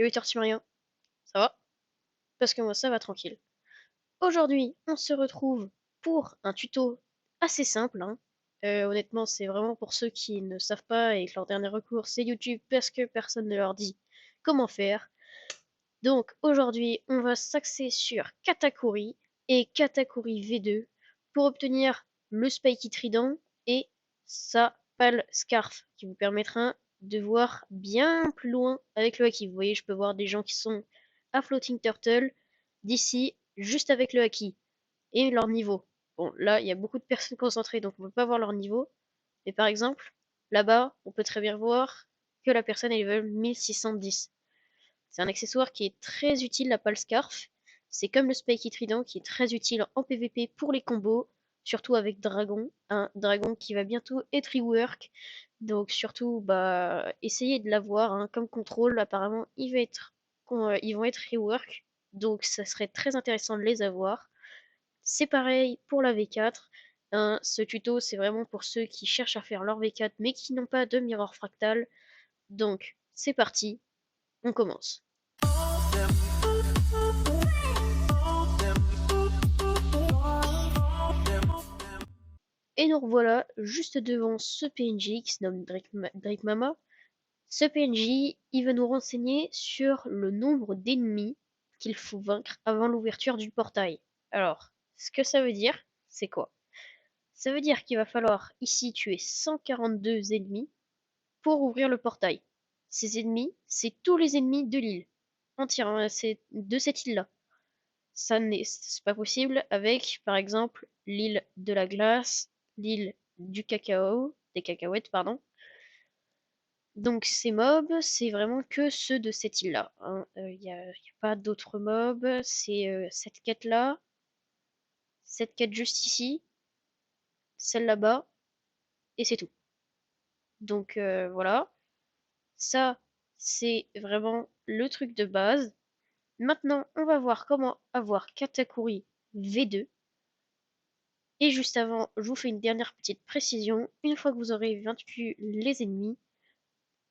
Yo Tartimérien, ça va? Parce que moi ça va tranquille. Aujourd'hui, on se retrouve pour un tuto assez simple, hein. Honnêtement, c'est vraiment pour ceux qui ne savent pas et que leur dernier recours c'est YouTube parce que personne ne leur dit comment faire. Donc aujourd'hui, on va s'axer sur Katakuri et Katakuri V2 pour obtenir le Spiky Trident et sa pale Scarf qui vous permettra de voir bien plus loin avec le haki. Vous voyez, je peux voir des gens qui sont à Floating Turtle d'ici juste avec le haki et leur niveau. Bon, là, il y a beaucoup de personnes concentrées donc on ne peut pas voir leur niveau. Mais par exemple, là-bas, on peut très bien voir que la personne est level 1610. C'est un accessoire qui est très utile, la pale scarf. C'est comme le Spiky Trident qui est très utile en PvP pour les combos, surtout avec Dragon, un dragon qui va bientôt être rework. Donc surtout, bah, essayez de l'avoir, hein, comme contrôle. Apparemment, ils vont être rework, donc ça serait très intéressant de les avoir. C'est pareil pour la V4. Hein, ce tuto, c'est vraiment pour ceux qui cherchent à faire leur V4 mais qui n'ont pas de mirror fractal. Donc, c'est parti, on commence. Et nous revoilà juste devant ce PNJ qui se nomme Drake Mama. Ce PNJ, il va nous renseigner sur le nombre d'ennemis qu'il faut vaincre avant l'ouverture du portail. Alors, ce que ça veut dire, c'est quoi? Ça veut dire qu'il va falloir ici tuer 142 ennemis pour ouvrir le portail. Ces ennemis, c'est tous les ennemis de l'île. Entièrement, c'est de cette île-là. Ça n'est c'est pas possible avec, par exemple, l'île de la glace, l'île du cacao, des cacahuètes, pardon. Donc ces mobs, c'est vraiment que ceux de cette île-là, hein. Y a pas d'autres mobs, c'est cette quête-là, cette quête juste ici, celle là-bas, et c'est tout. Donc voilà, ça c'est vraiment le truc de base. Maintenant, on va voir comment avoir Katakuri V2. Et juste avant, je vous fais une dernière petite précision. Une fois que vous aurez vaincu les ennemis,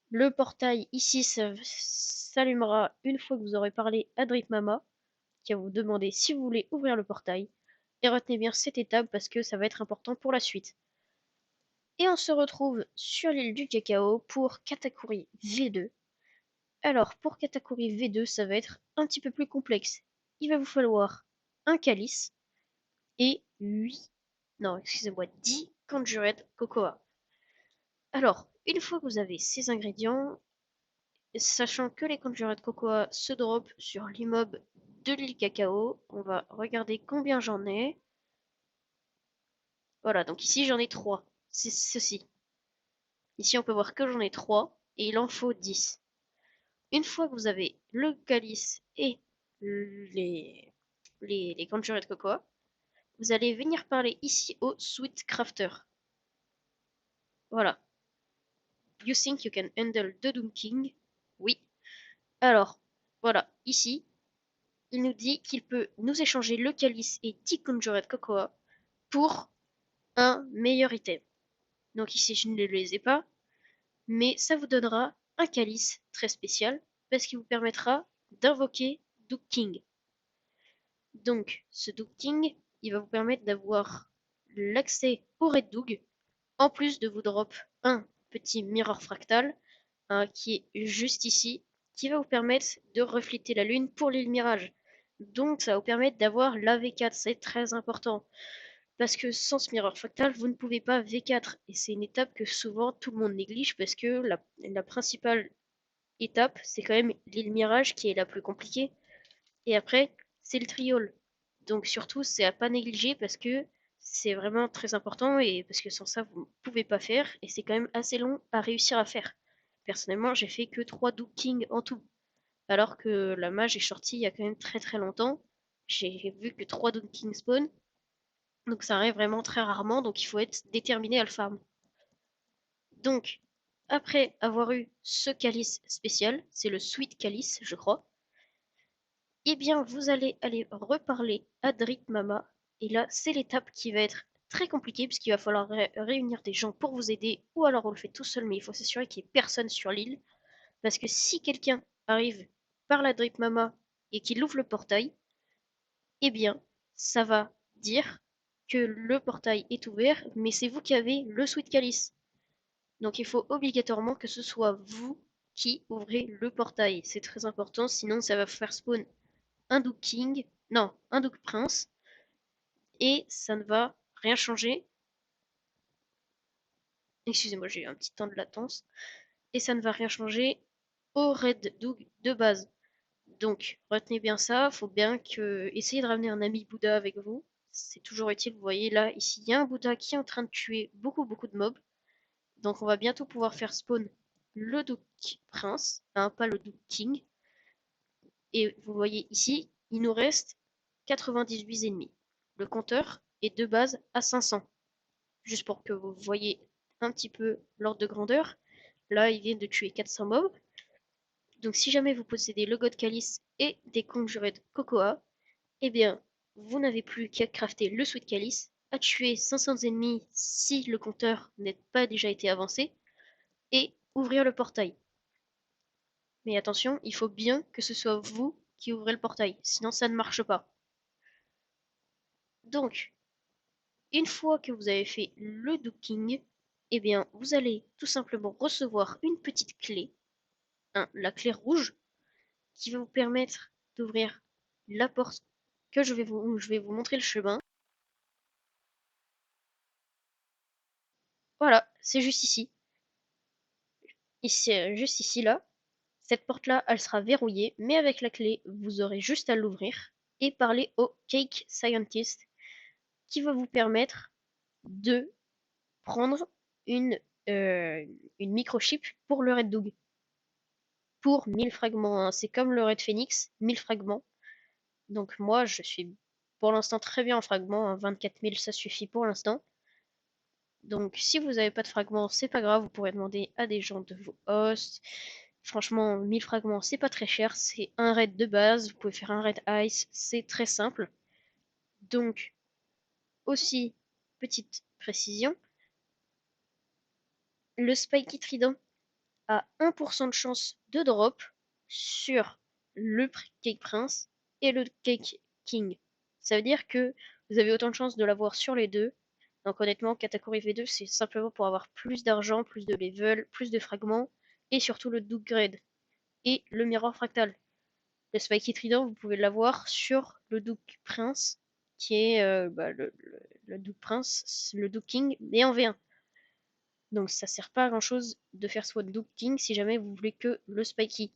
le portail ici s'allumera une fois que vous aurez parlé à Drake Mama, qui va vous demander si vous voulez ouvrir le portail. Et retenez bien cette étape parce que ça va être important pour la suite. Et on se retrouve sur l'île du cacao pour Katakuri V2. Alors, pour Katakuri V2, ça va être un petit peu plus complexe. Il va vous falloir un calice et 8, non, excusez-moi, 10 Conjured Cocoa. Alors, une fois que vous avez ces ingrédients, sachant que les Conjured Cocoa se drop sur l'immeuble de l'île Cacao, on va regarder combien j'en ai. Voilà, donc ici j'en ai 3. C'est ceci. Ici on peut voir que j'en ai 3 et il en faut 10. Une fois que vous avez le calice et les, les Conjured Cocoa, vous allez venir parler ici au Sweet Crafter. Voilà. You think you can handle the Doom King? Oui. Alors, voilà, ici, il nous dit qu'il peut nous échanger le calice et 10 Conjured Cocoa pour un meilleur item. Donc ici, je ne les ai pas, mais ça vous donnera un calice très spécial parce qu'il vous permettra d'invoquer Duke King. Donc, ce Duke King, il va vous permettre d'avoir l'accès au Red Doug, en plus de vous drop un petit mirror fractal, qui est juste ici, qui va vous permettre de refléter la lune pour l'île Mirage. Donc ça va vous permettre d'avoir la V4, c'est très important. Parce que sans ce mirror fractal, vous ne pouvez pas V4. Et c'est une étape que souvent tout le monde néglige parce que la principale étape, c'est quand même l'île Mirage qui est la plus compliquée. Et après, c'est le triol. Donc surtout, c'est à pas négliger parce que c'est vraiment très important et parce que sans ça, vous ne pouvez pas faire et c'est quand même assez long à réussir à faire. Personnellement, j'ai fait que 3 Duke King en tout. Alors que la mage est sortie il y a quand même très très longtemps. J'ai vu que 3 Duke King spawn. Donc ça arrive vraiment très rarement, donc il faut être déterminé à le farm. Donc, après avoir eu ce calice spécial, c'est le Sweet Calice, je crois, eh bien vous allez aller reparler à Drake Mama. Et là, c'est l'étape qui va être très compliquée, puisqu'il va falloir réunir des gens pour vous aider, ou alors on le fait tout seul, mais il faut s'assurer qu'il n'y ait personne sur l'île. Parce que si quelqu'un arrive parle à Drake Mama et qu'il ouvre le portail, eh bien, ça va dire que le portail est ouvert, mais c'est vous qui avez le Sweet Calice. Donc il faut obligatoirement que ce soit vous qui ouvrez le portail. C'est très important, sinon ça va faire spawn un Duke King, non, un Duke Prince, et ça ne va rien changer. Excusez-moi, j'ai eu un petit temps de latence. Et ça ne va rien changer au Red Duke de base. Donc, retenez bien ça, faut bien que essayez de ramener un ami Bouddha avec vous. C'est toujours utile, vous voyez là, ici, il y a un Bouddha qui est en train de tuer beaucoup de mobs. Donc on va bientôt pouvoir faire spawn le Duke Prince, hein, pas le Duke King. Et vous voyez ici, il nous reste 98 ennemis. Le compteur est de base à 500. Juste pour que vous voyez un petit peu l'ordre de grandeur. Là, il vient de tuer 400 mobs. Donc si jamais vous possédez le God Calice et des conjurés de Cocoa, eh bien, vous n'avez plus qu'à crafter le Sweet Calice, à tuer 500 ennemis si le compteur n'a pas déjà été avancé, et ouvrir le portail. Mais attention, il faut bien que ce soit vous qui ouvrez le portail, sinon ça ne marche pas. Donc, une fois que vous avez fait le docking, eh bien, vous allez tout simplement recevoir une petite clé, hein, la clé rouge, qui va vous permettre d'ouvrir la porte que je vais vous montrer le chemin. Voilà, c'est juste ici. Ici, juste ici, là. Cette porte-là, elle sera verrouillée, mais avec la clé, vous aurez juste à l'ouvrir et parler au Cake Scientist qui va vous permettre de prendre une, euh, une microchip pour le Red Dog. Pour 1000 fragments, hein. C'est comme le Red Phoenix, 1000 fragments. Donc moi, je suis pour l'instant très bien en fragments, hein. 24 000, ça suffit pour l'instant. Donc si vous n'avez pas de fragments, c'est pas grave, vous pourrez demander à des gens de vos hosts. Franchement, 1000 fragments, c'est pas très cher, c'est un raid de base, vous pouvez faire un raid ice, c'est très simple. Donc, aussi, petite précision, le Spiky Trident a 1% de chance de drop sur le Cake Prince et le Cake King. Ça veut dire que vous avez autant de chances de l'avoir sur les deux. Donc honnêtement, Katakuri V2, c'est simplement pour avoir plus d'argent, plus de level, plus de fragments, et surtout le Duke Grade et le Miroir Fractal. Le Spiky Trident, vous pouvez l'avoir sur le Duke Prince, qui est le Duke Prince, le Duke King, mais en V1. Donc ça sert pas à grand chose de faire soit Duke King si jamais vous voulez que le Spiky.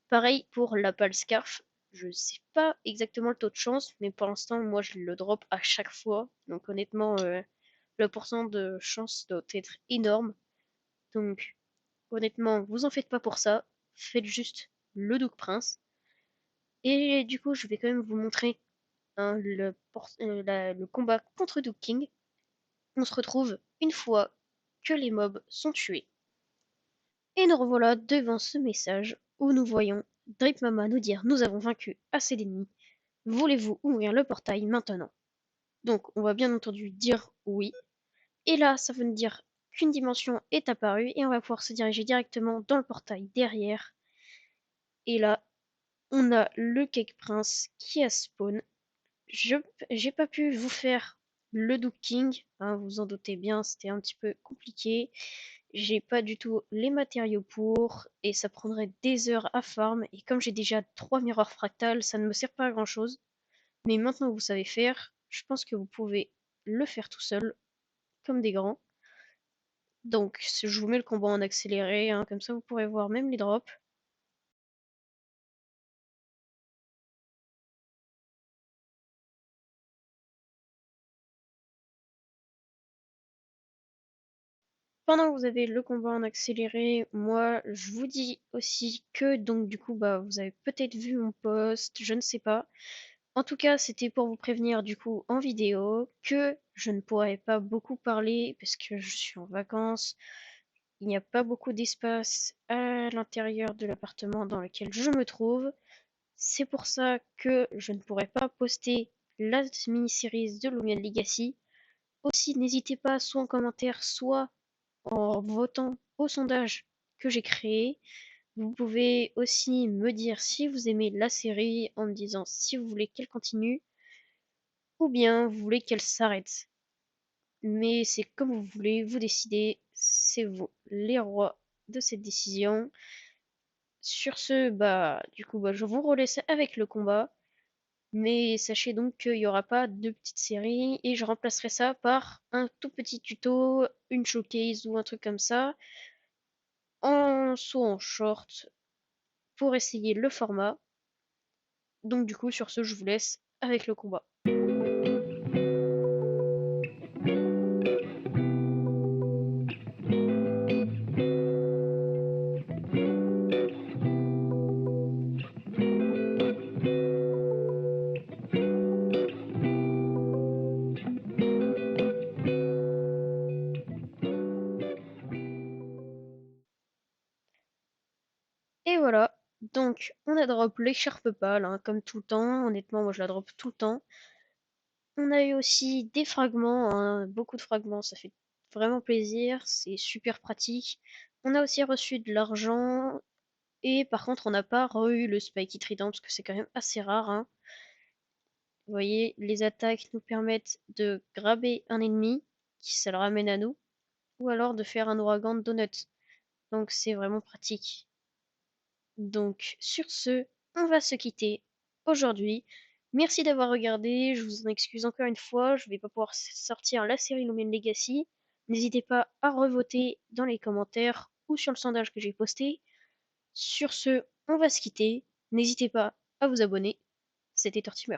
Pareil pour la pale Scarf, je sais pas exactement le taux de chance, mais pour l'instant moi je le drop à chaque fois. Donc honnêtement, le pourcent de chance doit être énorme. Donc honnêtement, vous en faites pas pour ça, faites juste le Duke Prince. Et du coup, je vais quand même vous montrer hein, le combat contre Duke King. On se retrouve une fois que les mobs sont tués. Et nous revoilà devant ce message où nous voyons Drip Mama nous dire nous avons vaincu assez d'ennemis. Voulez-vous ouvrir le portail maintenant? Donc on va bien entendu dire oui. Et là, ça veut nous dire qu'une dimension est apparue et on va pouvoir se diriger directement dans le portail derrière. Et là, on a le Cake Prince qui a spawn. Je j'ai pas pu vous faire le Duke King, hein, vous en doutez bien, c'était un petit peu compliqué. J'ai pas du tout les matériaux pour, et ça prendrait des heures à farm, et comme j'ai déjà 3 miroirs fractales, ça ne me sert pas à grand chose. Mais maintenant que vous savez faire, je pense que vous pouvez le faire tout seul, comme des grands. Donc je vous mets le combat en accéléré, hein, comme ça vous pourrez voir même les drops. Pendant que vous avez le combat en accéléré, moi je vous dis aussi que donc du coup bah vous avez peut-être vu mon post, je ne sais pas. En tout cas, c'était pour vous prévenir du coup en vidéo que je ne pourrais pas beaucoup parler parce que je suis en vacances. Il n'y a pas beaucoup d'espace à l'intérieur de l'appartement dans lequel je me trouve. C'est pour ça que je ne pourrais pas poster la mini-série de Lumion Legacy. Aussi, n'hésitez pas soit en commentaire, soit en votant au sondage que j'ai créé. Vous pouvez aussi me dire si vous aimez la série en me disant si vous voulez qu'elle continue ou bien vous voulez qu'elle s'arrête. Mais c'est comme vous voulez, vous décidez, c'est vous les rois de cette décision. Sur ce, du coup, je vous relaisse avec le combat. Mais sachez donc qu'il n'y aura pas de petite série et je remplacerai ça par un tout petit tuto, une showcase ou un truc comme ça, en saut en short pour essayer le format. Donc du coup, sur ce, je vous laisse avec le combat. Et voilà, donc on a drop l'écharpe pâle, hein, comme tout le temps. Honnêtement, moi je la drop tout le temps. On a eu aussi des fragments, hein, beaucoup de fragments, ça fait vraiment plaisir, c'est super pratique. On a aussi reçu de l'argent, et par contre on n'a pas eu le Spiky Trident, parce que c'est quand même assez rare, hein. Vous voyez, les attaques nous permettent de grabber un ennemi, qui ça le ramène à nous, ou alors de faire un ouragan de donuts. Donc c'est vraiment pratique. Donc sur ce, on va se quitter aujourd'hui. Merci d'avoir regardé, je vous en excuse encore une fois, je vais pas pouvoir sortir la série Lumen Legacy. N'hésitez pas à revoter dans les commentaires ou sur le sondage que j'ai posté. Sur ce, on va se quitter. N'hésitez pas à vous abonner. C'était Tortimer.